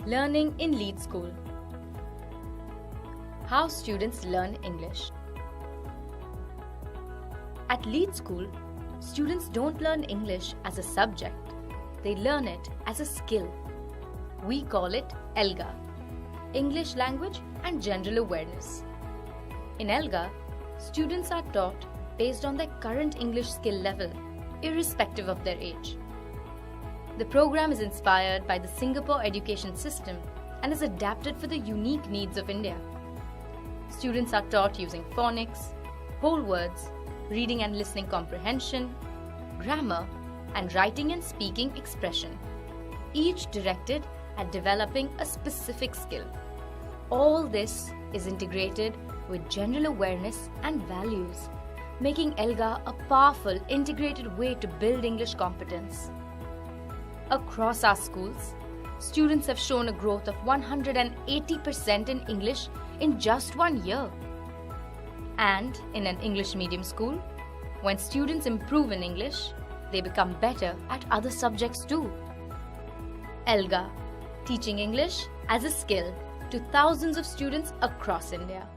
Learning in Lead School. How students learn English. At Lead School, students don't learn English as a subject. They learn it as a skill. We call it ELGA, English Language and General Awareness. In ELGA, students are taught based on their current English skill level, irrespective of their age. The program is inspired by the Singapore education system and is adapted for the unique needs of India. Students are taught using phonics, whole words, reading and listening comprehension, grammar, and writing and speaking expression, each directed at developing a specific skill. All this is integrated with general awareness and values, making ELGA a powerful integrated way to build English competence. Across our schools, students have shown a growth of 180% in English in just 1 year. And in an English medium school, when students improve in English, they become better at other subjects too. ELGA, teaching English as a skill to thousands of students across India.